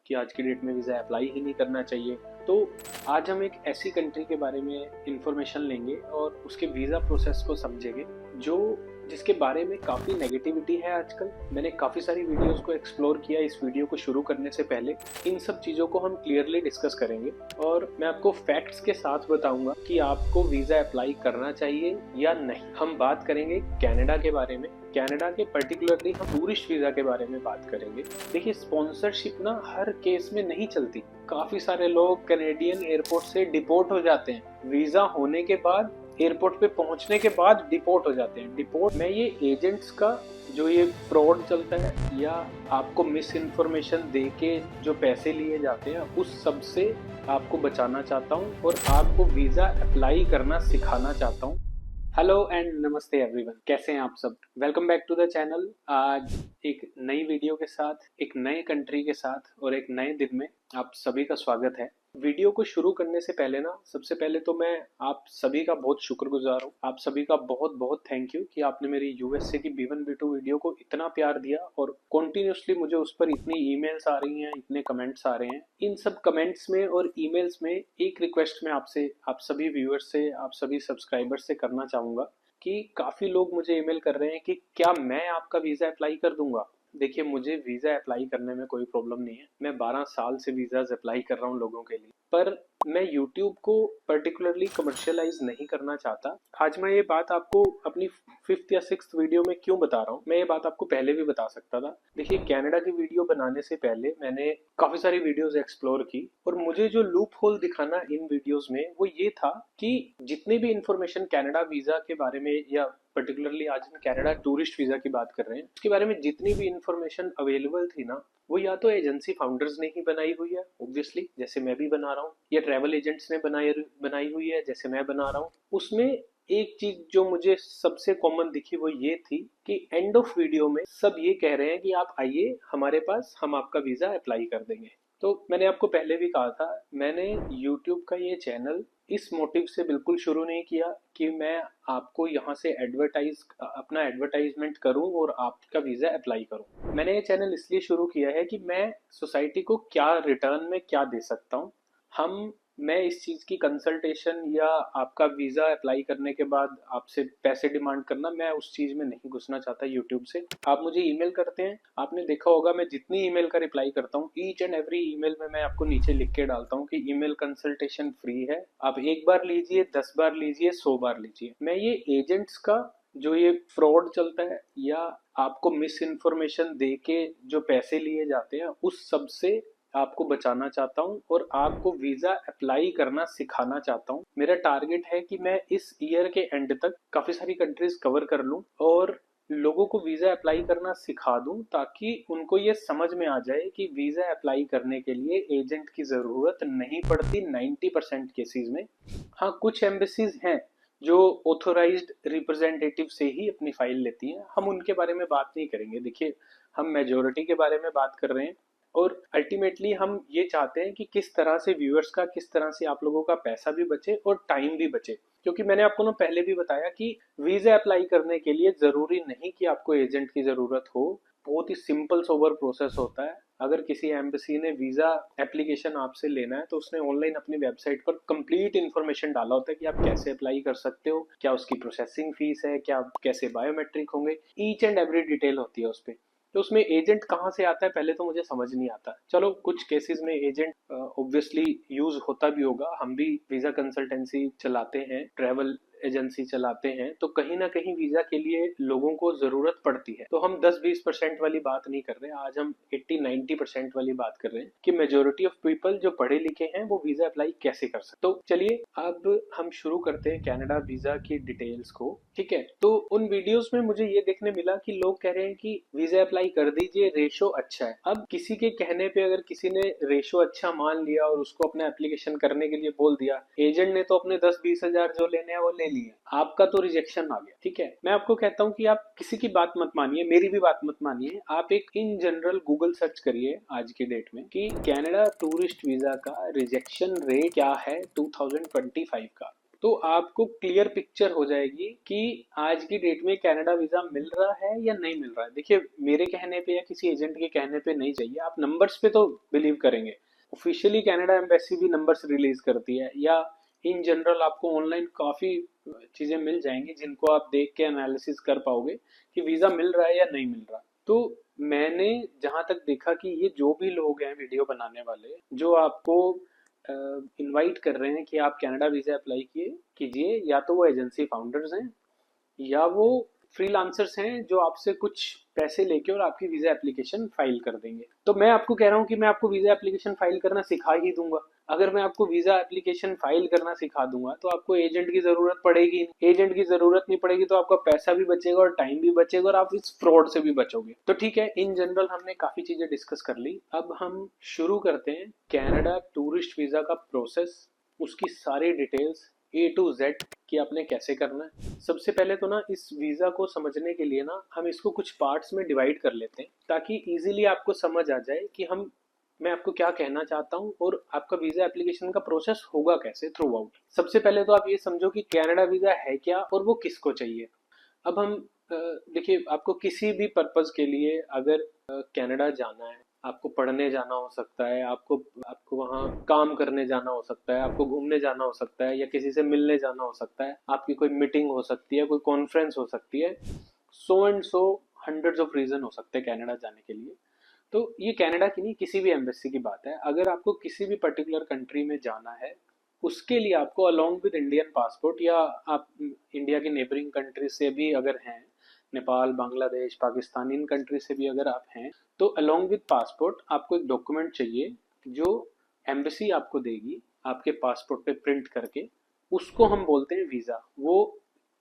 कि आज की डेट में वीज़ा अप्लाई ही नहीं करना चाहिए। तो आज हम एक ऐसी कंट्री के बारे में इंफॉर्मेशन लेंगे और उसके वीज़ा प्रोसेस को समझेंगे जिसके बारे में काफ़ी नेगेटिविटी है आजकल। मैंने काफ़ी सारी वीडियोस को एक्सप्लोर किया इस वीडियो को शुरू करने से पहले। इन सब चीज़ों को हम क्लियरली डिस्कस करेंगे और मैं आपको फैक्ट्स के साथ बताऊंगा कि आपको वीज़ा अप्लाई करना चाहिए या नहीं। हम बात करेंगे कनाडा के बारे में। कनाडा के पर्टिकुलरली हम टूरिस्ट वीज़ा के बारे में बात करेंगे। देखिए, स्पॉन्सरशिप ना हर केस में नहीं चलती। काफ़ी सारे लोग कैनेडियन एयरपोर्ट से डिपोर्ट हो जाते हैं। वीज़ा होने के बाद, एयरपोर्ट पे पहुंचने के बाद डिपोर्ट हो जाते हैं। डिपोर्ट में ये एजेंट्स का जो ये फ्रॉड चलता है या आपको मिस इन्फॉर्मेशन दे के जो पैसे लिए जाते हैं, उस सब से आपको बचाना चाहता हूँ और आपको वीज़ा अप्लाई करना सिखाना चाहता हूँ। हेलो एंड नमस्ते एवरीवन, कैसे हैं आप सब। Welcome back to the channel. आज एक नई वीडियो के साथ, एक नए कंट्री के साथ और एक नए दिन में आप सभी का स्वागत है। वीडियो को शुरू करने से पहले सबसे पहले तो मैं आप सभी का बहुत शुक्रगुजार हूँ। आप सभी का बहुत बहुत थैंक यू कि आपने मेरी यूएसए की B1 B2 वीडियो को इतना प्यार दिया और कॉन्टिन्यूसली मुझे उस पर इतनी ईमेल्स आ रही हैं, इतने कमेंट्स आ रहे हैं। इन सब कमेंट्स में और ईमेल्स में एक रिक्वेस्ट मैं आपसे, आप सभी व्यूअर्स से, आप सभी सब्सक्राइबर्स से करना चाहूँगा कि काफ़ी लोग मुझे ईमेल कर रहे हैं कि क्या मैं आपका वीज़ा अप्लाई कर दूंगा। देखिए, मुझे वीज़ा अप्लाई करने में कोई प्रॉब्लम नहीं है। मैं 12 साल से वीज़ाज अप्लाई कर रहा हूँ लोगों के लिए, पर मैं YouTube को पर्टिकुलरली कमर्शियलाइज नहीं करना चाहता। आज मैं ये बात आपको अपनी 5th या 6th वीडियो में क्यों बता रहा हूँ, मैं ये बात आपको पहले भी बता सकता था। देखिए, कनाडा की वीडियो बनाने से पहले मैंने काफ़ी सारी वीडियोस एक्सप्लोर की और मुझे जो लूप होल दिखाना इन वीडियोस में वो ये था कि जितनी भी इंफॉर्मेशन कनाडा वीज़ा के बारे में, या पर्टिकुलरली आज हम कनाडा टूरिस्ट वीज़ा की बात कर रहे हैं, उसके बारे में जितनी भी इंफॉर्मेशन अवेलेबल थी ना, वो या तो एजेंसी फाउंडर्स ने ही बनाई हुई है, ऑब्वियसली, जैसे मैं भी बना रहा हूँ, या ट्रैवल एजेंट्स ने बनाई हुई है, जैसे मैं बना रहा हूँ। उसमें एक चीज जो मुझे सबसे कॉमन दिखी वो ये थी कि एंड ऑफ वीडियो में सब ये कह रहे हैं कि आप आइए हमारे पास, हम आपका वीज़ा अप्लाई कर देंगे। तो मैंने आपको पहले भी कहा था, मैंने YouTube का ये चैनल इस मोटिव से बिल्कुल शुरू नहीं किया कि मैं आपको यहाँ से अपना एडवर्टाइजमेंट करूँ और आपका वीज़ा अप्लाई करूँ। मैंने ये चैनल इसलिए शुरू किया है कि मैं सोसाइटी को क्या रिटर्न में क्या दे सकता हूँ। मैं इस चीज़ की कंसल्टेशन या आपका वीज़ा अप्लाई करने के बाद आपसे पैसे डिमांड करना, मैं उस चीज़ में नहीं घुसना चाहता यूट्यूब से। आप मुझे ईमेल करते हैं, आपने देखा होगा मैं जितनी ईमेल का रिप्लाई करता हूँ, ईच एंड एवरी ईमेल में मैं आपको नीचे लिख के डालता हूँ कि ईमेल कंसल्टेशन फ्री है। आप एक बार लीजिए, 10 बार लीजिए, 100 बार लीजिए। मैं ये एजेंट्स का जो ये फ्रॉड चलता है या आपको मिस इन्फॉर्मेशन दे के जो पैसे लिए जाते हैं, उस सब से आपको बचाना चाहता हूँ और आपको वीज़ा अप्लाई करना सिखाना चाहता हूँ। मेरा टारगेट है कि मैं इस ईयर के एंड तक काफ़ी सारी कंट्रीज कवर कर लूँ और लोगों को वीज़ा अप्लाई करना सिखा दूँ, ताकि उनको ये समझ में आ जाए कि वीज़ा अप्लाई करने के लिए एजेंट की ज़रूरत नहीं पड़ती 90% केसेस में। हाँ, कुछ एम्बेसीज हैं जो ऑथोराइज्ड रिप्रेजेंटेटिव से ही अपनी फाइल लेती हैं, हम उनके बारे में बात नहीं करेंगे। देखिए, हम मेजोरिटी के बारे में बात कर रहे हैं और अल्टीमेटली हम ये चाहते हैं कि किस तरह से व्यूअर्स का, किस तरह से आप लोगों का पैसा भी बचे और टाइम भी बचे। क्योंकि मैंने आपको पहले भी बताया कि वीज़ा अप्लाई करने के लिए ज़रूरी नहीं कि आपको एजेंट की ज़रूरत हो। बहुत ही सिंपल सोबर प्रोसेस होता है। अगर किसी एम्बेसी ने वीज़ा एप्लीकेशन आपसे लेना है तो उसने ऑनलाइन अपनी वेबसाइट पर कंप्लीट इन्फॉर्मेशन डाला होता है कि आप कैसे अप्लाई कर सकते हो, क्या उसकी प्रोसेसिंग फीस है, क्या कैसे बायोमेट्रिक होंगे, ईच एंड एवरी डिटेल होती है उस पर। तो उसमें एजेंट कहाँ से आता है पहले तो मुझे समझ नहीं आता। चलो, कुछ केसेस में एजेंट ऑब्वियसली यूज होता भी होगा। हम भी वीज़ा कंसल्टेंसी चलाते हैं, ट्रैवल एजेंसी चलाते हैं, तो कहीं ना कहीं वीज़ा के लिए लोगों को ज़रूरत पड़ती है। तो हम 10-20% वाली बात नहीं कर रहे, आज हम 80-90% वाली बात कर रहे हैं कि मेजोरिटी ऑफ पीपल जो पढ़े लिखे हैं वो वीज़ा अप्लाई कैसे कर सकते। तो चलिए अब हम शुरू करते हैं कनाडा वीज़ा की डिटेल्स को। ठीक है, तो उन वीडियोस में मुझे ये देखने मिला कि लोग कह रहे हैं कि वीज़ा अप्लाई कर दीजिए, रेशो अच्छा है। अब किसी के कहने पे अगर किसी ने रेशो अच्छा मान लिया और उसको अपना एप्लीकेशन करने के लिए बोल दिया, एजेंट ने तो अपने 10-20 हजार जो लेने हैं वो ले लिए, आपका तो रिजेक्शन आ गया। ठीक है, मैं आपको कहता हूँ कि आप किसी की बात मत मानिए, मेरी भी बात मत मानिए। आप एक इन जनरल गूगल सर्च करिए आज के डेट में कि कनाडा टूरिस्ट वीजा का रिजेक्शन रेट क्या है 2025 का। तो आपको क्लियर पिक्चर हो जाएगी कि आज की डेट में कनाडा वीजा मिल रहा है या नहीं मिल रहा है। देखिए, मेरे कहने पे या किसी एजेंट के कहने पे नहीं चाहिए, आप नंबर्स पे तो बिलीव करेंगे। ऑफिशियली कनाडा एम्बेसी भी नंबर्स रिलीज करती है, या इन जनरल आपको ऑनलाइन काफी चीजें मिल जाएंगी जिनको आप देख के एनालिसिस कर पाओगे कि वीजा मिल रहा है या नहीं मिल रहा। तो मैंने जहां तक देखा कि ये जो भी लोग हैं वीडियो बनाने वाले, जो आपको इनवाइट कर रहे हैं कि आप कनाडा वीजा अप्लाई कीजिए, या तो वो एजेंसी फाउंडर्स हैं या वो फ्रीलांसर्स हैं जो आपसे कुछ पैसे लेके और आपकी वीजा एप्लीकेशन फाइल कर देंगे। तो मैं आपको कह रहा हूँ कि मैं आपको वीजा एप्लीकेशन फाइल करना सिखा ही दूंगा। अगर मैं आपको वीजा एप्लीकेशन फाइल करना सिखा दूंगा तो आपको एजेंट की जरूरत पड़ेगी नहीं। एजेंट की जरूरत नहीं पड़ेगी तो आपका पैसा भी बचेगा और टाइम भी बचेगा और आप इस फ्रॉड से भी बचोगे। तो ठीक है, इन जनरल हमने काफी चीजें डिस्कस कर ली। अब हम शुरू करते हैं कनाडा टूरिस्ट वीजा का प्रोसेस, उसकी सारी डिटेल्स A to Z कि आपने कैसे करना है। सबसे पहले तो ना इस वीजा को समझने के लिए ना हम इसको कुछ पार्ट्स में डिवाइड कर लेते हैं ताकि इजीली आपको समझ आ जाए कि मैं आपको क्या कहना चाहता हूँ और आपका वीजा एप्लीकेशन का प्रोसेस होगा कैसे थ्रू आउट। सबसे पहले तो आप ये समझो कि कनाडा वीजा है क्या और वो किसको चाहिए। अब हम देखिए, आपको किसी भी पर्पज के लिए अगर कनाडा जाना है, आपको पढ़ने जाना हो सकता है, आपको आपको वहाँ काम करने जाना हो सकता है, आपको घूमने जाना हो सकता है, या किसी से मिलने जाना हो सकता है, आपकी कोई मीटिंग हो सकती है, कोई कॉन्फ्रेंस हो सकती है, so and so hundreds of reason हो सकते हैं कनाडा जाने के लिए। तो ये कनाडा की नहीं, किसी भी एम्बेसी की बात है। अगर आपको किसी भी पर्टिकुलर कंट्री में जाना है, उसके लिए आपको अलोंग विद इंडियन पासपोर्ट, या आप इंडिया की नेबरिंग कंट्री से भी अगर हैं, नेपाल, बांग्लादेश, पाकिस्तान, इन कंट्री से भी अगर आप हैं, तो अलोंग विद पासपोर्ट आपको एक डॉक्यूमेंट चाहिए जो एम्बेसी आपको देगी आपके पासपोर्ट पे प्रिंट करके। उसको हम बोलते हैं वीज़ा। वो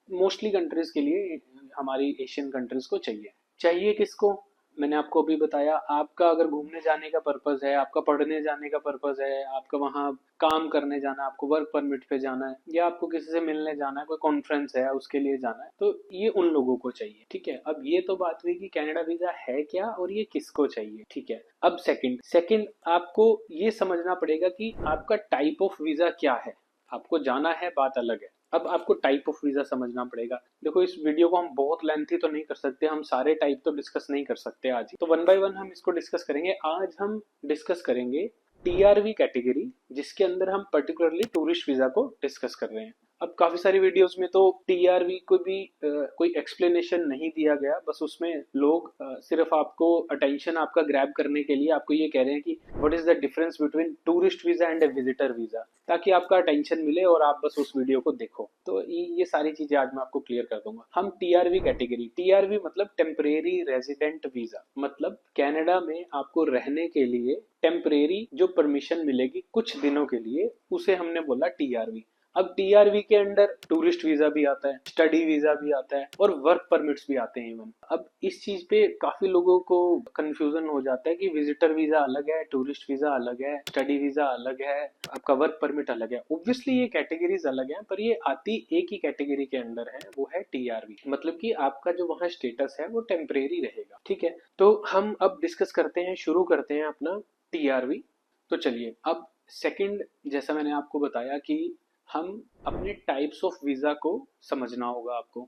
मोस्टली कंट्रीज के लिए, हमारी एशियन कंट्रीज को चाहिए किसको? मैंने आपको अभी बताया, आपका अगर घूमने जाने का पर्पज है, आपका पढ़ने जाने का पर्पज है, आपका वहाँ काम करने जाना है, आपको वर्क परमिट पे जाना है, या आपको किसी से मिलने जाना है, कोई कॉन्फ्रेंस है उसके लिए जाना है, तो ये उन लोगों को चाहिए। ठीक है, अब ये तो बात हुई कि कनाडा वीजा है क्या और ये किसको चाहिए। ठीक है, अब सेकंड आपको ये समझना पड़ेगा कि आपका टाइप ऑफ वीजा क्या है। आपको जाना है, बात अलग है। अब आपको टाइप ऑफ वीजा समझना पड़ेगा। देखो, इस वीडियो को हम बहुत लेंथी तो नहीं कर सकते, हम सारे टाइप तो डिस्कस नहीं कर सकते आज ही, तो वन बाय वन हम इसको डिस्कस करेंगे। आज हम डिस्कस करेंगे टीआरवी कैटेगरी, जिसके अंदर हम पर्टिकुलरली टूरिस्ट वीजा को डिस्कस कर रहे हैं। अब काफी सारी वीडियोस में तो टीआरवी को भी कोई एक्सप्लेनेशन नहीं दिया गया, बस उसमें लोग सिर्फ आपको अटेंशन आपका ग्रैब करने के लिए आपको ये कह रहे हैं कि what is the difference between tourist visa and A visitor visa, ताकि आपका अटेंशन मिले और आप बस उस वीडियो को देखो। तो ये सारी चीजें आज मैं आपको क्लियर कर दूंगा। हम टीआरवी कैटेगरी, टीआरवी मतलब टेम्परेरी रेजिडेंट वीजा, मतलब कनाडा में आपको रहने के लिए टेम्परेरी जो परमिशन मिलेगी कुछ दिनों के लिए, उसे हमने बोला टीआरवी। अब टीआरवी के अंडर टूरिस्ट वीजा भी आता है, स्टडी वीजा भी आता है और वर्क परमिट्स भी आते हैं इवन। अब इस चीज पे काफी लोगों को कंफ्यूजन हो जाता है कि विजिटर वीजा अलग है, टूरिस्ट वीजा अलग है, स्टडी वीजा अलग है, आपका वर्क परमिट अलग है। ऑब्वियसली ये कैटेगरीज अलग हैं, पर ये आती एक ही कैटेगरी के अंडर है, वो है टीआरवी। मतलब कि आपका जो वहाँ स्टेटस है वो टेम्परेरी रहेगा। ठीक है, तो हम अब डिस्कस करते हैं, शुरू करते हैं अपना टीआरवी। तो चलिए, अब सेकंड, जैसा मैंने आपको बताया कि हम अपने टाइप्स ऑफ वीजा को समझना होगा आपको।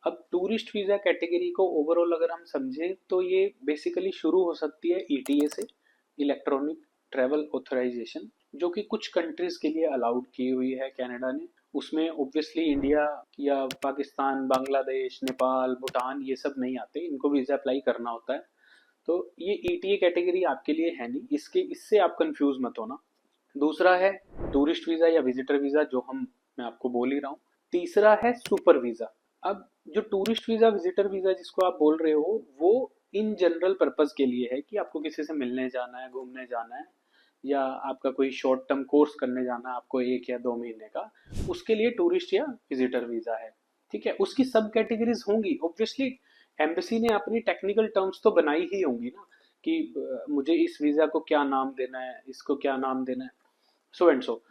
अब टूरिस्ट वीजा कैटेगरी को ओवरऑल अगर हम समझें तो ये बेसिकली शुरू हो सकती है ईटीए से, इलेक्ट्रॉनिक ट्रैवल ऑथराइजेशन, जो कि कुछ कंट्रीज के लिए अलाउड की हुई है कनाडा ने। उसमें ऑब्वियसली इंडिया या पाकिस्तान, बांग्लादेश, नेपाल, भूटान ये सब नहीं आते, इनको वीजा अप्लाई करना होता है। तो ये ईटीए कैटेगरी आपके लिए है नहीं, इससे आप कंफ्यूज मत होना। दूसरा है टूरिस्ट वीजा या विजिटर वीजा, जो मैं आपको बोल ही रहा हूँ। तीसरा है सुपर वीजा। अब जो टूरिस्ट वीजा, विजिटर वीजा जिसको आप बोल रहे हो, वो इन जनरल पर्पज के लिए है कि आपको किसी से मिलने जाना है, घूमने जाना है, या आपका कोई शॉर्ट टर्म कोर्स करने जाना है आपको 1 या 2 महीने का, उसके लिए टूरिस्ट या विजिटर वीजा है। ठीक है, उसकी सब कैटेगरीज होंगी ऑब्वियसली। एम्बेसी ने अपनी टेक्निकल टर्म्स तो बनाई ही होंगी ना, कि मुझे इस वीजा को क्या नाम देना है, इसको क्या नाम देना है, सो एंड सो।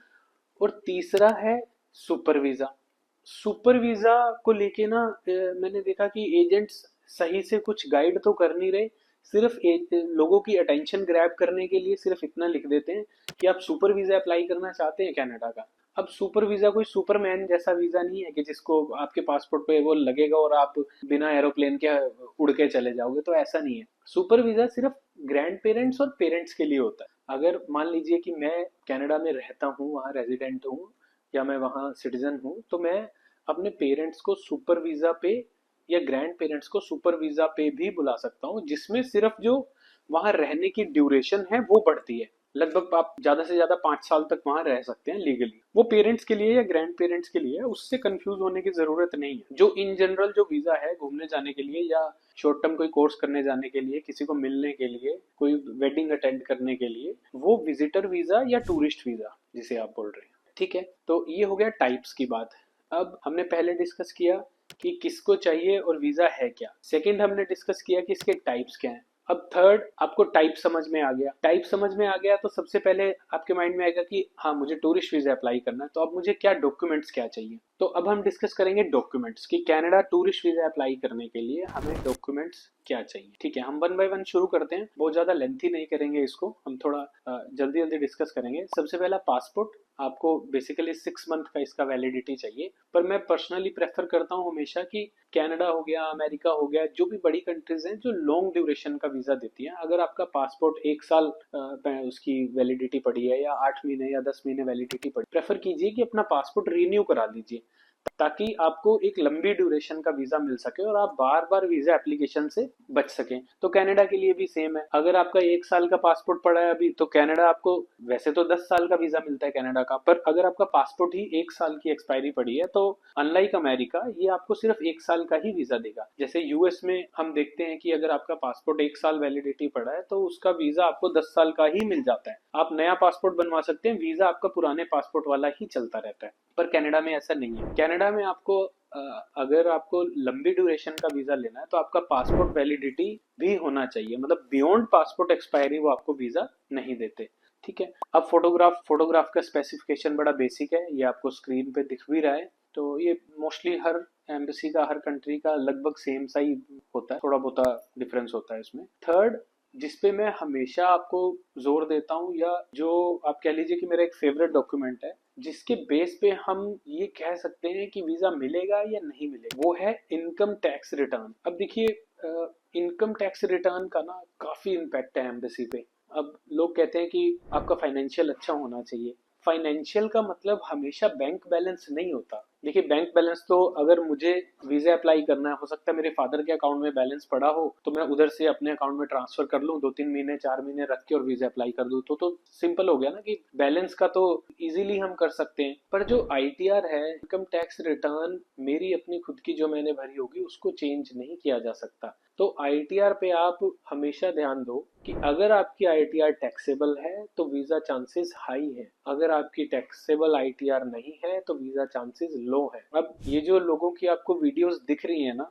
और तीसरा है सुपर वीजा। सुपर वीजा को लेके ना मैंने देखा कि एजेंट्स सही से कुछ गाइड तो कर नहीं रहे, सिर्फ लोगों की अटेंशन ग्रैब करने के लिए सिर्फ इतना लिख देते हैं कि आप सुपर वीजा अप्लाई करना चाहते हैं कनाडा का। अब सुपर वीजा कोई सुपरमैन जैसा वीजा नहीं है कि जिसको आपके पासपोर्ट पे वो लगेगा और आप बिना एरोप्लेन के उड़ के चले जाओगे, तो ऐसा नहीं है। सुपर वीजा सिर्फ ग्रैंड पेरेंट्स और पेरेंट्स के लिए होता है। अगर मान लीजिए कि मैं कनाडा में रहता हूँ, वहाँ रेजिडेंट हूँ या मैं वहाँ सिटीजन हूँ, तो मैं अपने पेरेंट्स को सुपर वीजा पे या ग्रैंड पेरेंट्स को सुपर वीजा पे भी बुला सकता हूँ, जिसमें सिर्फ जो वहां रहने की ड्यूरेशन है वो बढ़ती है। लगभग आप ज्यादा से ज्यादा 5 साल तक वहां रह सकते हैं लीगली। वो पेरेंट्स के लिए या ग्रैंड पेरेंट्स के लिए है, उससे कंफ्यूज होने की जरूरत नहीं है। जो इन जनरल जो वीजा है घूमने जाने के लिए या शॉर्ट टर्म कोई कोर्स करने जाने के लिए, किसी को मिलने के लिए, कोई वेडिंग अटेंड करने के लिए, वो विजिटर वीजा या टूरिस्ट वीजा जिसे आप बोल रहे हैं। ठीक है, तो ये हो गया टाइप्स की बात। अब हमने पहले डिस्कस किया कि किसको चाहिए और वीजा है क्या। सेकंड हमने डिस्कस किया कि इसके टाइप्स क्या हैं। अब थर्ड, आपको टाइप समझ में आ गया। टाइप समझ में आ गया तो सबसे पहले आपके माइंड में आएगा कि हाँ मुझे टूरिस्ट वीजा अप्लाई करना है, तो अब मुझे क्या डॉक्यूमेंट्स क्या चाहिए। तो अब हम डिस्कस करेंगे डॉक्यूमेंट्स कि कनाडा टूरिस्ट वीजा अप्लाई करने के लिए हमें डॉक्यूमेंट्स क्या चाहिए। ठीक है, हम वन बाय वन शुरू करते हैं, बहुत ज्यादा लेंथी नहीं करेंगे इसको, हम थोड़ा जल्दी जल्दी डिस्कस करेंगे। सबसे पहला पासपोर्ट। आपको बेसिकली 6 मंथ का इसका वैलिडिटी चाहिए, पर मैं पर्सनली प्रेफर करता हूँ हमेशा कि कनाडा हो गया, अमेरिका हो गया, जो भी बड़ी कंट्रीज हैं जो लॉन्ग ड्यूरेशन का वीजा देती हैं, अगर आपका पासपोर्ट 1 साल उसकी वैलिडिटी पड़ी है या 8 महीने या 10 महीने वैलिडिटी पड़ी, प्रेफर कीजिए कि अपना पासपोर्ट रिन्यू करा लीजिए, ताकि आपको एक लंबी ड्यूरेशन का वीजा मिल सके और आप बार बार वीजा एप्लीकेशन से बच सकें। तो कनाडा के लिए भी सेम है। अगर आपका 1 साल का पासपोर्ट पड़ा है अभी, तो कनाडा आपको, वैसे तो 10 साल का वीजा मिलता है कनाडा का, पर अगर आपका पासपोर्ट ही 1 साल की एक्सपायरी पड़ी है तो अनलाइक अमेरिका, ये आपको सिर्फ 1 साल का ही वीजा देगा। जैसे यूएस में हम देखते हैं कि अगर आपका पासपोर्ट 1 साल वैलिडिटी पड़ा है तो उसका वीजा आपको 10 साल का ही मिल जाता है। आप नया पासपोर्ट बनवा सकते हैं, वीजा आपका पुराने पासपोर्ट वाला ही चलता रहता है। पर कनाडा में ऐसा नहीं है। कनाडा में आपको अगर आपको लंबी ड्यूरेशन का वीजा लेना है तो आपका पासपोर्ट वैलिडिटी भी होना चाहिए, मतलब बियॉन्ड पासपोर्ट एक्सपायरी वो आपको वीजा नहीं देते। ठीक है, अब फोटोग्राफ का स्पेसिफिकेशन बड़ा बेसिक है, ये आपको स्क्रीन पे दिख भी रहा है। तो ये मोस्टली हर एम्बेसी का, हर कंट्री का लगभग सेम सा ही होता है, थोड़ा बहुत डिफरेंस होता है इसमें। थर्ड, जिसपे मैं हमेशा आपको जोर देता हूँ, या जो आप कह लीजिए कि मेरा एक फेवरेट डॉक्यूमेंट है, जिसके बेस पे हम ये कह सकते हैं कि वीजा मिलेगा या नहीं मिलेगा, वो है इनकम टैक्स रिटर्न। अब देखिए, इनकम टैक्स रिटर्न का ना काफी इम्पैक्ट है एम्बेसी पे। अब लोग कहते हैं कि आपका फाइनेंशियल अच्छा होना चाहिए। फाइनेंशियल का मतलब हमेशा बैंक बैलेंस नहीं होता। देखिए, बैंक बैलेंस तो अगर मुझे वीजा अप्लाई करना है, हो सकता है मेरे फादर के अकाउंट में बैलेंस पड़ा हो तो मैं उधर से अपने अकाउंट में ट्रांसफर कर लूं, 2-3 महीने 4 महीने रख के और वीजा अप्लाई कर दूं, तो सिंपल हो गया ना कि बैलेंस का तो इजीली हम कर सकते हैं। पर जो आईटीआर है, इनकम टैक्स रिटर्न, मेरी अपनी खुद की जो मैंने भरी होगी उसको चेंज नहीं किया जा सकता। तो आईटीआर पे आप हमेशा ध्यान दो कि अगर आपकी आईटीआर टैक्सेबल है तो वीजा चांसेस हाई है, अगर आपकी टैक्सेबल आईटीआर नहीं है तो वीजा चांसेस लो है। अब ये जो लोगों की आपको वीडियोस दिख रही है ना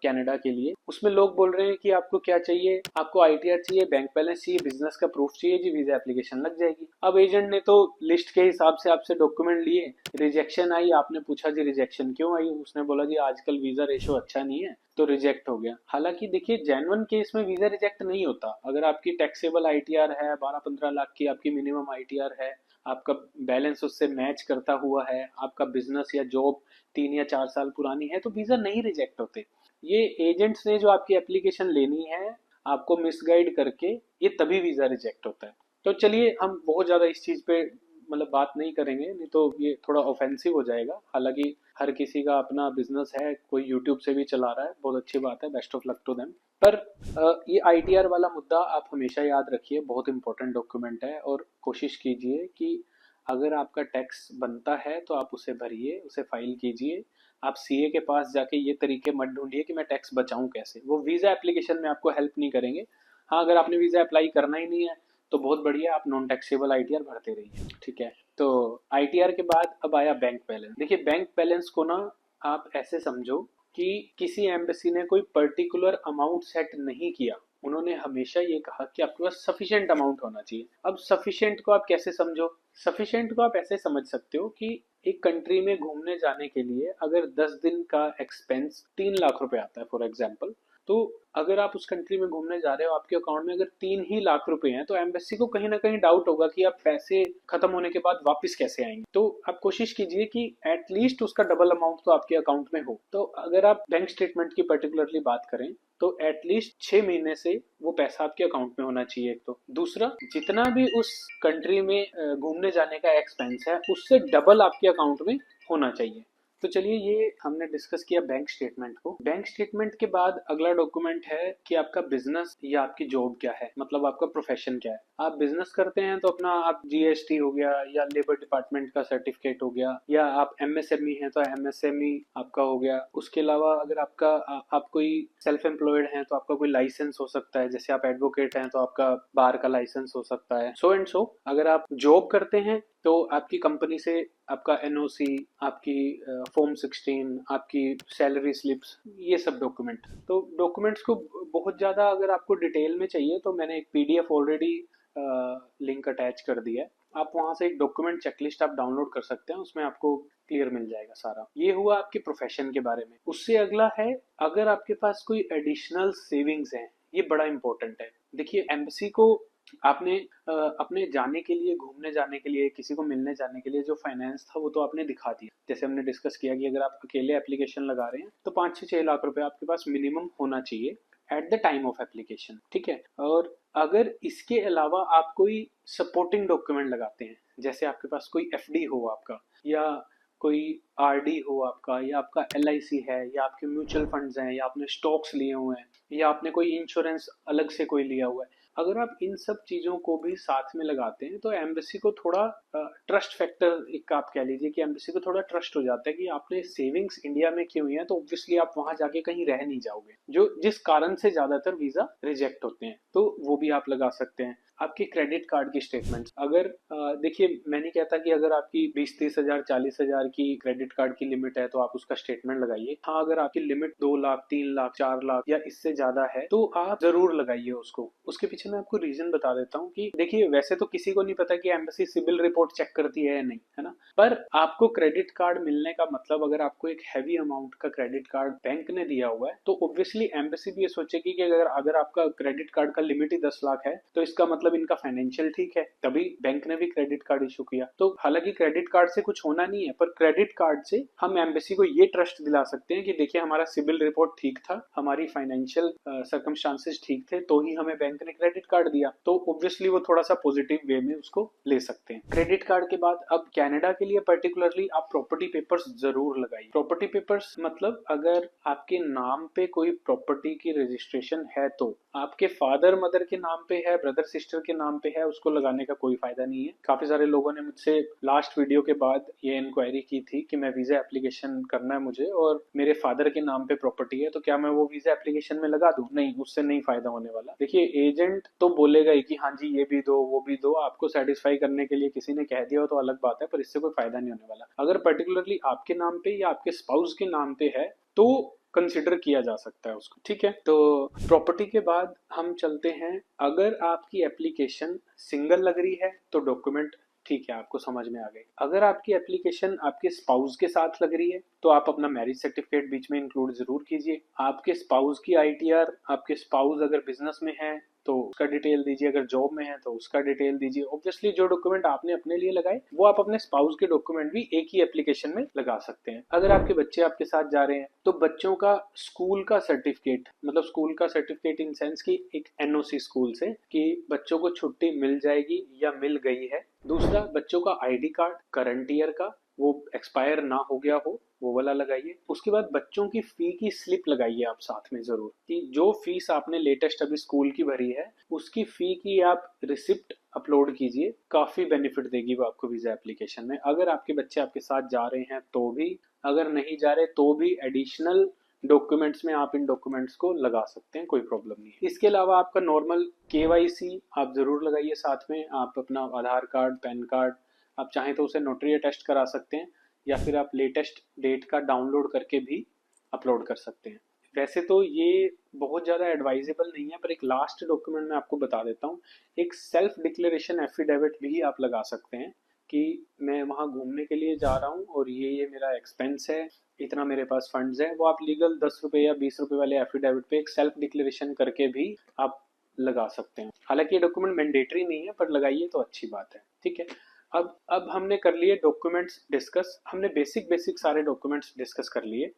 कनाडा के लिए, उसमें लोग बोल रहे हैं कि आपको क्या चाहिए, आपको आईटीआर चाहिए, बैंक बैलेंस चाहिए, बिजनेस का प्रूफ चाहिए जी, वीजा एप्लीकेशन लग जाएगी। अब एजेंट ने तो लिस्ट के हिसाब से आपसे डॉक्यूमेंट लिए, रिजेक्शन आई, आपने पूछा जी रिजेक्शन क्यों आई, उसने बोला जी आजकल वीजा रेशो अच्छा नहीं है तो रिजेक्ट हो गया। हालांकि देखिए, जेन्युइन केस में वीजा रिजेक्ट नहीं होता। अगर आपकी टैक्सेबल आईटीआर है, 12-15 लाख की आपकी मिनिमम आईटीआर है, आपका बैलेंस उससे मैच करता हुआ है, आपका बिजनेस या जॉब 3 या 4 साल पुरानी है, तो वीजा नहीं रिजेक्ट होते। ये एजेंट्स ने जो आपकी एप्लीकेशन लेनी है आपको मिसगाइड करके, ये तभी वीजा रिजेक्ट होता है। तो चलिए, हम बहुत ज्यादा इस चीज पे मतलब बात नहीं करेंगे, नहीं तो ये थोड़ा ऑफेंसिव हो जाएगा। हालांकि हर किसी का अपना बिजनेस है, कोई यूट्यूब से भी चला रहा है, बहुत अच्छी बात है, best of luck to them. पर ये आईटीआर वाला मुद्दा आप हमेशा याद रखिए, बहुत इंपॉर्टेंट डॉक्यूमेंट है, और कोशिश कीजिए कि अगर आपका टैक्स बनता है तो आप उसे भरिए, उसे फाइल कीजिए। आप सीए के पास जाके ये तरीके मत ढूंढिए कि मैं टैक्स बचाऊं कैसे, वो वीजा एप्लीकेशन में आपको हेल्प नहीं करेंगे। हाँ, अगर आपने वीजा अप्लाई करना ही नहीं है तो बहुत बढ़िया, आप नॉन टैक्सेबल आईटीआर भरते रहिए। ठीक है, तो आईटीआर के बाद अब आया बैंक बैलेंस। देखिए, बैंक बैलेंस को ना आप ऐसे समझो कि किसी एम्बेसी ने कोई पर्टिकुलर अमाउंट सेट नहीं किया, उन्होंने हमेशा ये कहा कि आपके पास सफिशिएंट अमाउंट होना चाहिए। अब सफिशिएंट को आप कैसे समझो, सफिशिएंट को आप ऐसे समझ सकते हो कि एक कंट्री में घूमने जाने के लिए अगर 10 दिन का एक्सपेंस 3 लाख रुपए आता है फॉर एग्जाम्पल, तो अगर आप उस कंट्री में घूमने जा रहे हो, आपके अकाउंट में अगर 3 ही लाख रुपए हैं, तो एम्बेसी को कहीं ना कहीं डाउट होगा कि आप पैसे खत्म होने के बाद वापस कैसे आएंगे। तो आप कोशिश कीजिए कि एटलीस्ट उसका डबल अमाउंट तो आपके अकाउंट में हो। तो अगर आप बैंक स्टेटमेंट की पर्टिकुलरली बात करें तो एटलीस्ट 6 महीने से वो पैसा आपके अकाउंट में होना चाहिए। एक तो दूसरा, जितना भी उस कंट्री में घूमने जाने का एक्सपेंस है उससे डबल आपके अकाउंट में होना चाहिए। तो चलिए, ये हमने डिस्कस किया बैंक स्टेटमेंट को। बैंक स्टेटमेंट के बाद अगला डॉक्यूमेंट है कि आपका बिजनेस या आपकी जॉब क्या है, मतलब आपका प्रोफेशन क्या है। आप बिजनेस करते हैं तो अपना आप जीएसटी हो गया या लेबर डिपार्टमेंट का सर्टिफिकेट हो गया, या आप एमएसएमई हैं तो एमएसएमई आपका हो गया। उसके अलावा अगर आप कोई सेल्फ एम्प्लॉयड हैं तो आपका कोई लाइसेंस हो सकता है, जैसे आप एडवोकेट हैं तो आपका बार का लाइसेंस हो सकता है, सो एंड सो। अगर आप जॉब करते हैं तो आपकी कंपनी से आपका एनओसी, आपकी फॉर्म 16, आपकी सैलरी स्लिप्स, ये सब डॉक्यूमेंट। तो डॉक्यूमेंट्स को बहुत ज़्यादा अगर आपको डिटेल में चाहिए तो मैंने एक पीडीएफ ऑलरेडी लिंक अटैच कर दिया है। आप वहाँ से एक डॉक्यूमेंट चेकलिस्ट आप डाउनलोड कर सकते हैं, उसमें आपको क्लियर मिल जाएगा सारा। ये हुआ आपके प्रोफेशन के बारे में। उससे अगला है, अगर आपके पास कोई एडिशनल सेविंग्स हैं, ये बड़ा इंपॉर्टेंट है। देखिए, एम्बेसी को आपने अपने जाने के लिए, घूमने जाने के लिए, किसी को मिलने जाने के लिए जो फाइनेंस था वो तो आपने दिखा दिया। जैसे हमने डिस्कस किया कि अगर आप अकेले एप्लीकेशन लगा रहे हैं तो 5 से 6 लाख रुपए आपके पास मिनिमम होना चाहिए at the time of application, ठीक है। और अगर इसके अलावा आप कोई सपोर्टिंग डॉक्यूमेंट लगाते हैं, जैसे आपके पास कोई एफडी हो आपका, या कोई आरडी हो आपका, या आपका एलआईसी है, या आपके म्यूचुअल फंड्स हैं, या आपने स्टॉक्स लिए हुए हैं, या आपने कोई इंश्योरेंस अलग से कोई लिया हुआ है, अगर आप इन सब चीजों को भी साथ में लगाते हैं तो एम्बेसी को थोड़ा ट्रस्ट फैक्टर, एक आप कह लीजिए कि एम्बेसी को थोड़ा ट्रस्ट हो जाता है कि आपने सेविंग्स इंडिया में की हुई है, तो ऑब्वियसली आप वहां जाके कहीं रह नहीं जाओगे, जो जिस कारण से ज्यादातर वीजा रिजेक्ट होते हैं। तो वो भी आप लगा सकते हैं। आपके क्रेडिट कार्ड की स्टेटमेंट्स, अगर देखिए, मैं नहीं कहता कि अगर आपकी 20-30 हजार 40 हजार की क्रेडिट कार्ड की लिमिट है तो आप उसका स्टेटमेंट लगाइए। हाँ, अगर आपकी लिमिट 2 लाख 3 लाख 4 लाख या इससे ज्यादा है तो आप जरूर लगाइए उसको। उसके पीछे मैं आपको रीजन बता देता हूँ कि देखिए, वैसे तो किसी को नहीं पता कि एम्बेसी सिबिल रिपोर्ट चेक करती है या नहीं, है ना। पर आपको क्रेडिट कार्ड मिलने का मतलब, अगर आपको एक हैवी अमाउंट का क्रेडिट कार्ड बैंक ने दिया हुआ है तो ऑब्वियसली एम्बेसी भी ये सोचेगी कि अगर आपका क्रेडिट कार्ड का लिमिट ही 10 लाख है तो इसका मतलब इनका फाइनेंशियल ठीक है, तभी बैंक ने भी क्रेडिट कार्ड इशू किया। तो हालांकि क्रेडिट कार्ड से कुछ होना नहीं है, पर क्रेडिट कार्ड से हम एम्बेसी को ये ट्रस्ट दिला सकते हैं कि देखिए, हमारा सिबिल रिपोर्ट ठीक था, हमारी फाइनेंशियल सर्कमस्टांसेस ठीक थे, तो ही हमें बैंक ने क्रेडिट कार्ड दिया। तो ऑब्वियसली वो थोड़ा सा पॉजिटिव वे में उसको ले सकते हैं। क्रेडिट कार्ड के बाद अब कनाडा के लिए पर्टिकुलरली आप प्रॉपर्टी पेपर्स जरूर लगाइए। प्रॉपर्टी पेपर्स मतलब अगर आपके नाम पे कोई प्रॉपर्टी की रजिस्ट्रेशन है तो आपके फादर मदर के नाम पे है, ब्रदर सिस्टर के नाम पे है, उसको लगाने का कोई फायदा नहीं है। काफी सारे लोगों ने मुझसे लास्ट वीडियो के बाद ये इंक्वायरी की थी कि मैं वीजा एप्लीकेशन करना है मुझे और मेरे फादर के नाम पे प्रॉपर्टी है, तो क्या मैं वो वीजा एप्लीकेशन में लगा दूं? नहीं, उससे नहीं फायदा होने वाला। देखिए, एजेंट तो बोलेगा ही कि हाँ जी ये भी दो वो भी दो, आपको सेटिस्फाई करने के लिए किसी ने कह दिया हो तो अलग बात है, पर इससे कोई फायदा नहीं होने वाला। अगर पर्टिकुलरली आपके नाम पे या आपके स्पाउस के नाम पे है तो कंसिडर किया जा सकता है उसको, ठीक है। तो प्रॉपर्टी के बाद हम चलते हैं, अगर आपकी एप्लीकेशन सिंगल लग रही है तो डॉक्यूमेंट ठीक है, आपको समझ में आ गई। अगर आपकी एप्लीकेशन आपके स्पाउस के साथ लग रही है तो आप अपना मैरिज सर्टिफिकेट बीच में इंक्लूड जरूर कीजिए। आपके स्पाउस की आईटीआर, आपके स्पाउस अगर बिजनेस में है तो उसका डिटेल दीजिए, अगर जॉब में है तो उसका डिटेल दीजिए। ऑब्वियसली जो डॉक्यूमेंट आपने अपने लिए लगाए वो आप अपने स्पाउस के डॉक्यूमेंट भी एक ही एप्लीकेशन में लगा सकते हैं। अगर आपके बच्चे आपके साथ जा रहे हैं तो बच्चों का स्कूल का सर्टिफिकेट, मतलब स्कूल का सर्टिफिकेट इन सेंस की एक एनओसी स्कूल से कि बच्चों को छुट्टी मिल जाएगी या मिल गई है। दूसरा, बच्चों का आईडी कार्ड करंट ईयर का, वो एक्सपायर ना हो गया हो, वो वाला लगाइए। उसके बाद बच्चों की फी की स्लिप लगाइए आप साथ में जरूर, कि जो फीस आपने लेटेस्ट अभी स्कूल की भरी है उसकी फी की आप रिसिप्ट अपलोड कीजिए। काफी बेनिफिट देगी वो आपको वीजा एप्लीकेशन में। अगर आपके बच्चे आपके साथ जा रहे हैं तो भी, अगर नहीं जा रहे तो भी एडिशनल डॉक्यूमेंट्स में आप इन डॉक्यूमेंट्स को लगा सकते हैं, कोई प्रॉब्लम नहीं है। इसके अलावा आपका नॉर्मल केवाईसी आप जरूर लगाइए साथ में। आप अपना आधार कार्ड, पैन कार्ड, आप चाहें तो उसे नोटरी अटेस्ट करा सकते हैं, या फिर आप लेटेस्ट डेट का डाउनलोड करके भी अपलोड कर सकते हैं। वैसे तो ये बहुत ज़्यादा एडवाइजेबल नहीं है, पर एक लास्ट डॉक्यूमेंट मैं आपको बता देता हूँ। एक सेल्फ डिक्लेरेशन एफिडेविट भी आप लगा सकते हैं, कि मैं वहाँ घूमने के लिए जा रहा हूँ और ये मेरा एक्सपेंस है, इतना मेरे पास फंड्स है, वो आप लीगल 10 रुपए या 20 रुपए वाले एफिडेविट पे एक सेल्फ डिक्लेरेशन करके भी आप लगा सकते हैं। हालांकि ये डॉक्यूमेंट मैंडेटरी नहीं है, पर लगाइए तो अच्छी बात है। ठीक है, अब हमने कर लिए डॉक्यूमेंट्स डिस्कस, हमने बेसिक बेसिक सारे डॉक्यूमेंट्स डिस्कस कर लिए।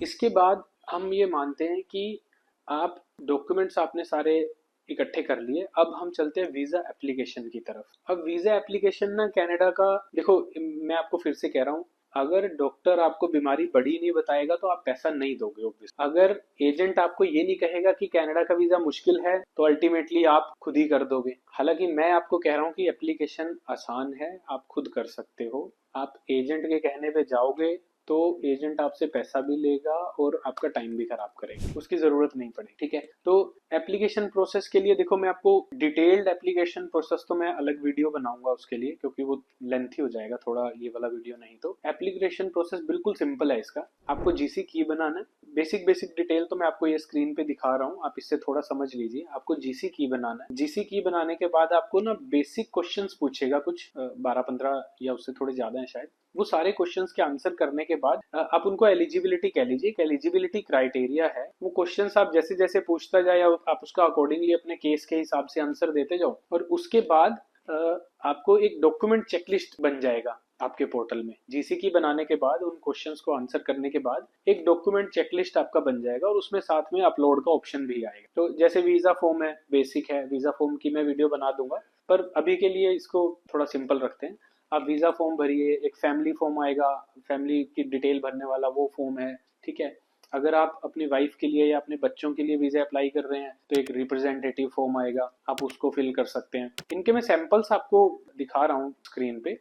इसके बाद हम ये मानते हैं कि आप डॉक्यूमेंट्स आपने सारे इकट्ठे कर लिए, अब हम चलते हैं वीजा एप्लीकेशन की तरफ। अब वीजा एप्लीकेशन ना कनाडा का, देखो मैं आपको फिर से कह रहा हूँ, अगर डॉक्टर आपको बीमारी बड़ी नहीं बताएगा तो आप पैसा नहीं दोगे ऑब्वियस। अगर एजेंट आपको ये नहीं कहेगा कि कनाडा का वीजा मुश्किल है तो अल्टीमेटली आप खुद ही कर दोगे। हालांकि मैं आपको कह रहा हूँ कि एप्लीकेशन आसान है, आप खुद कर सकते हो। आप एजेंट के कहने पे जाओगे तो एजेंट आपसे पैसा भी लेगा और आपका टाइम भी खराब करेगा, उसकी जरूरत नहीं पड़ेगी। ठीक है, तो एप्लीकेशन प्रोसेस के लिए देखो, मैं आपको डिटेल्ड एप्लीकेशन प्रोसेस तो मैं अलग वीडियो बनाऊंगा उसके लिए, क्योंकि वो लेंथी हो जाएगा थोड़ा ये वाला वीडियो नहीं। तो एप्लीकेशन प्रोसेस बिल्कुल सिंपल है इसका। आपको जीसी की बनाना है, बेसिक बेसिक डिटेल तो मैं आपको ये स्क्रीन पे दिखा रहा हूँ, आप इससे थोड़ा समझ लीजिए। आपको जीसी की बनाना है, जीसी की बनाने के बाद आपको ना बेसिक क्वेश्चंस पूछेगा, कुछ 12-15 या उससे थोड़े ज्यादा है शायद। वो सारे क्वेश्चंस के आंसर करने के बाद आप उनको एलिजिबिलिटी कह लीजिए, एलिजिबिलिटी क्राइटेरिया है। वो क्वेश्चंस आप जैसे जैसे पूछता जाए आप उसका अकॉर्डिंगली अपने केस के हिसाब से आंसर देते जाओ, और उसके बाद आपको एक डॉक्यूमेंट चेकलिस्ट बन जाएगा आपके पोर्टल में। जीसी की बनाने के बाद उन क्वेश्चंस को आंसर करने के बाद एक डॉक्यूमेंट चेकलिस्ट आपका बन जाएगा, और उसमें साथ में अपलोड का ऑप्शन भी आएगा। तो जैसे वीजा फॉर्म है, बेसिक है, वीजा फॉर्म की मैं वीडियो बना दूंगा, पर अभी के लिए इसको थोड़ा सिंपल रखते हैं। आप वीजा फॉर्म भरिए, एक फैमिली फॉर्म आएगा, फैमिली की डिटेल भरने वाला वो फॉर्म है। ठीक है, अगर आप अपनी वाइफ के लिए या अपने बच्चों के लिए वीजा अप्लाई कर रहे हैं तो एक रिप्रेजेंटेटिव फॉर्म आएगा, आप उसको फिल कर सकते हैं। इनके मैं सैंपल्स आपको दिखा रहा हूँ स्क्रीन पे।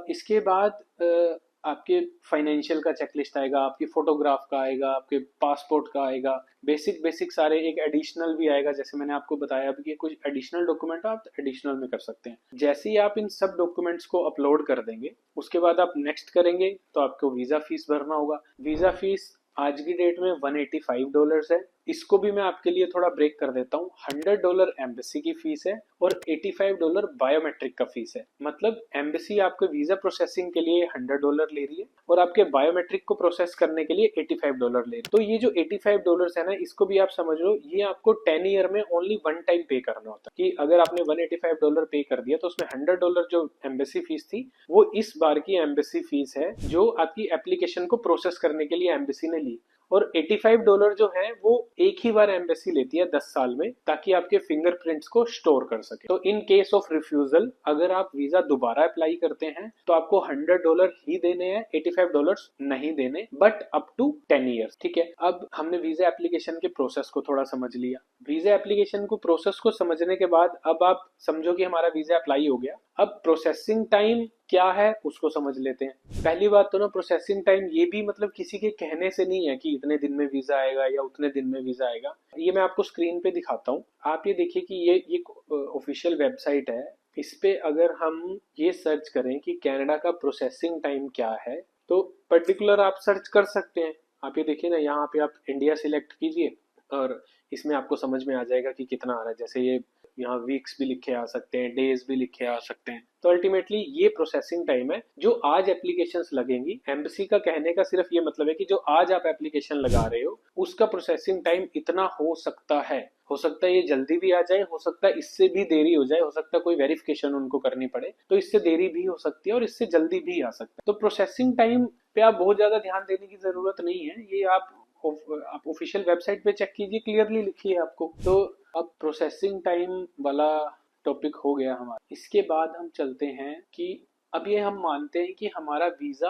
इसके बाद आपके फाइनेंशियल का चेकलिस्ट आएगा, आपकी फोटोग्राफ का आएगा, आपके पासपोर्ट का आएगा, बेसिक बेसिक सारे। एक एडिशनल भी आएगा, जैसे मैंने आपको बताया अभी कि कुछ एडिशनल डॉक्यूमेंट आप एडिशनल में कर सकते हैं। जैसे ही आप इन सब डॉक्यूमेंट्स को अपलोड कर देंगे, उसके बाद आप नेक्स्ट करेंगे तो आपको वीजा फीस भरना होगा। वीजा फीस आज की डेट में $185 है। इसको भी मैं आपके लिए थोड़ा ब्रेक कर देता हूँ। $100 एम्बेसी की फीस है और $85 बायोमेट्रिक का फीस है। मतलब एम्बेसी आपके वीजा प्रोसेसिंग के लिए $100 ले रही है और आपके बायोमेट्रिक को प्रोसेस करने के लिए $85 ले रही है। तो ये जो $85 है ना, इसको भी आप समझ लो, ये आपको 10 ईयर में ओनली वन टाइम पे करना होता है। कि अगर आपने $185 पे कर दिया तो उसमें $100 जो एम्बेसी फीस थी वो इस बार की एम्बेसी फीस है जो आपकी एप्लीकेशन को प्रोसेस करने के लिए एम्बेसी ने ली। और $85 जो है वो एक ही बार एम्बेसी लेती है 10 साल में, ताकि आपके फिंगरप्रिंट्स को स्टोर कर सके। तो इन केस ऑफ रिफ्यूजल, अगर आप वीजा दोबारा अप्लाई करते हैं तो आपको $100 ही देने हैं, $85 नहीं देने, बट अप टू 10 ईयर्स। ठीक है, अब हमने वीजा एप्लीकेशन के प्रोसेस को थोड़ा समझ लिया। वीजा एप्लीकेशन को प्रोसेस को समझने के बाद अब आप समझो कि हमारा वीजा अप्लाई हो गया। अब प्रोसेसिंग टाइम क्या है उसको समझ लेते हैं। पहली बात तो ना, प्रोसेसिंग टाइम ये भी मतलब किसी के कहने से नहीं है कि इतने दिन में वीजा आएगा या उतने दिन में वीजा आएगा। ये मैं आपको स्क्रीन पे दिखाता हूँ, आप ये देखिए कि ये ऑफिशियल वेबसाइट है। इस पे अगर हम ये सर्च करें कि कनाडा का प्रोसेसिंग टाइम क्या है, तो पर्टिकुलर आप सर्च कर सकते हैं। आप ये देखिए ना, यहाँ पे आप इंडिया सिलेक्ट कीजिए और इसमें आपको समझ में आ जाएगा कि कितना आ रहा है। जैसे ये यहाँ वीक्स भी लिखे आ सकते हैं, डेज भी लिखे आ सकते हैं। तो अल्टीमेटली ये प्रोसेसिंग टाइम है जो आज एप्लीकेशंस लगेंगी। एम्बेसी का कहने का सिर्फ ये मतलब है कि जो आज आप एप्लीकेशन लगा रहे हो उसका प्रोसेसिंग टाइम इतना हो सकता है। हो सकता है ये जल्दी भी आ जाए, हो सकता है इससे भी देरी हो जाए, हो सकता है कोई वेरिफिकेशन उनको करनी पड़े तो इससे देरी भी हो सकती है और इससे जल्दी भी आ सकता है। तो प्रोसेसिंग टाइम पे आप बहुत ज्यादा ध्यान देने की जरूरत नहीं है, ये आप ऑफिशियल वेबसाइट पे चेक कीजिए, क्लियरली लिखी है आपको। तो अब प्रोसेसिंग टाइम वाला टॉपिक हो गया हमारा। इसके बाद हम चलते हैं कि अब ये हम मानते हैं कि हमारा वीजा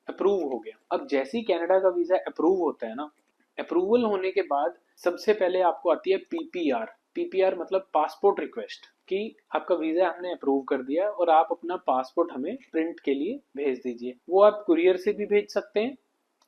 अप्रूव हो गया। अब जैसे ही कनाडा का वीजा अप्रूव होता है ना, अप्रूवल होने के बाद सबसे पहले आपको आती है पीपीआर। पीपीआर मतलब पासपोर्ट रिक्वेस्ट, कि आपका वीजा हमने अप्रूव कर दिया और आप अपना पासपोर्ट हमें प्रिंट के लिए भेज दीजिए। वो आप कुरियर से भी भेज सकते हैं,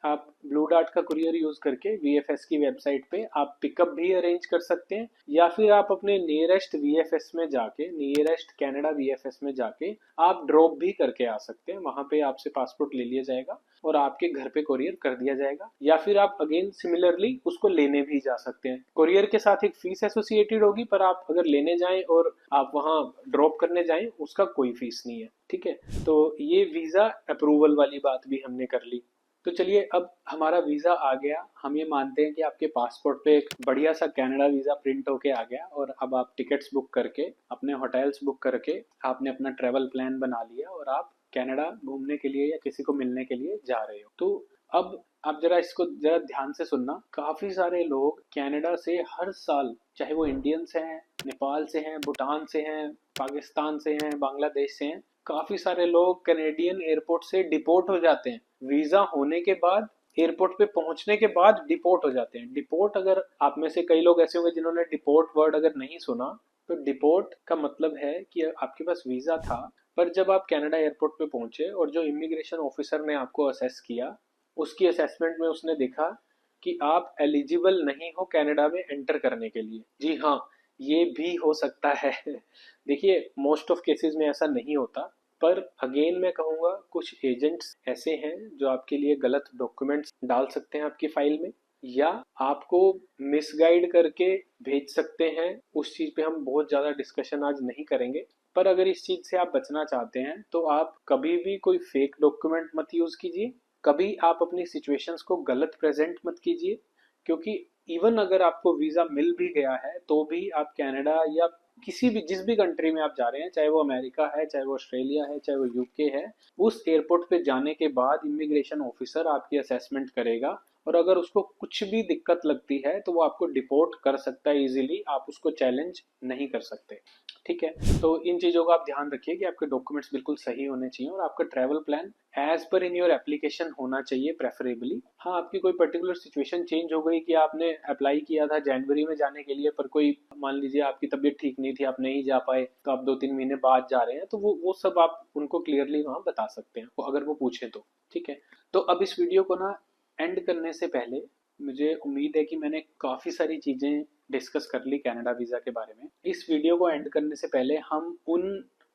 आप ब्लू डार्ट का कुरियर यूज करके वीएफएस की वेबसाइट पे आप पिकअप भी अरेंज कर सकते हैं, या फिर आप अपने नियरेस्ट वीएफएस में जाके, नियरेस्ट कनाडा वीएफएस में जाके आप ड्रॉप भी करके आ सकते हैं। वहां पे आपसे पासपोर्ट ले लिया जाएगा और आपके घर पे कोरियर कर दिया जाएगा, या फिर आप अगेन सिमिलरली उसको लेने भी जा सकते हैं। कोरियर के साथ एक फीस एसोसिएटेड होगी, पर आप अगर लेने जाएं और आप वहां ड्रॉप करने जाएं उसका कोई फीस नहीं है, ठीक है। तो ये वीजा अप्रूवल वाली बात भी हमने कर ली। तो चलिए, अब हमारा वीजा आ गया, हम ये मानते हैं कि आपके पासपोर्ट पे एक बढ़िया सा कनाडा वीजा प्रिंट होके आ गया, और अब आप टिकट्स बुक करके, अपने होटल्स बुक करके आपने अपना ट्रेवल प्लान बना लिया और आप कनाडा घूमने के लिए या किसी को मिलने के लिए जा रहे हो। तो अब आप जरा इसको जरा ध्यान से सुनना। काफी सारे लोग कनाडा से हर साल, चाहे वो इंडियंस हैं, नेपाल से हैं, भूटान से हैं, पाकिस्तान से हैं, बांग्लादेश से हैं, काफी सारे लोग कैनेडियन एयरपोर्ट से डिपोर्ट हो जाते हैं। वीजा होने के बाद, एयरपोर्ट पे पहुंचने के बाद डिपोर्ट हो जाते हैं। डिपोर्ट, अगर आप में से कई लोग ऐसे होंगे जिन्होंने डिपोर्ट वर्ड अगर नहीं सुना, तो डिपोर्ट का मतलब है कि आपके पास वीजा था, पर जब आप कनाडा एयरपोर्ट पे पहुंचे और जो इमिग्रेशन ऑफिसर ने आपको असेस किया, उसकी असेसमेंट में उसने देखा कि आप एलिजिबल नहीं हो कनाडा में एंटर करने के लिए। जी हाँ, ये भी हो सकता है। देखिए, मोस्ट ऑफ केसेस में ऐसा नहीं होता, पर अगेन मैं कहूँगा कुछ एजेंट्स ऐसे हैं जो आपके लिए गलत डॉक्यूमेंट्स डाल सकते हैं आपकी फाइल में, या आपको मिसगाइड करके भेज सकते हैं। उस चीज़ पे हम बहुत ज़्यादा डिस्कशन आज नहीं करेंगे, पर अगर इस चीज़ से आप बचना चाहते हैं तो आप कभी भी कोई फेक डॉक्यूमेंट मत यूज़ कीजिए, कभी आप अपनी सिचुएशंस को गलत प्रेजेंट मत कीजिए, क्योंकि इवन अगर आपको वीज़ा मिल भी गया है तो भी आप कनाडा या किसी भी, जिस भी कंट्री में आप जा रहे हैं, चाहे वो अमेरिका है, चाहे वो ऑस्ट्रेलिया है, चाहे वो यूके है, उस एयरपोर्ट पे जाने के बाद इमिग्रेशन ऑफिसर आपकी असेसमेंट करेगा, और अगर उसको कुछ भी दिक्कत लगती है तो वो आपको डिपोर्ट कर सकता है इजीली, आप उसको चैलेंज नहीं कर सकते, ठीक है। तो इन चीज़ों का आप ध्यान रखिए कि आपके डॉक्यूमेंट्स बिल्कुल सही होने चाहिए, और आपका travel plan as per in your application होना चाहिए प्रेफरेबली। हाँ, आपकी कोई पर्टिकुलर सिचुएशन चेंज हो गई कि आपने अप्लाई किया था जनवरी में जाने के लिए, पर कोई, मान लीजिए आपकी तबीयत ठीक नहीं थी, आप नहीं जा पाए, तो आप 2-3 महीने बाद जा रहे हैं, तो वो सब आप उनको क्लियरली वहाँ बता सकते हैं, अगर वो पूछे तो, ठीक है। तो अब इस वीडियो को ना एंड करने से पहले, मुझे उम्मीद है कि मैंने काफ़ी सारी चीज़ें डिस्कस कर ली कनाडा वीज़ा के बारे में। इस वीडियो को एंड करने से पहले हम उन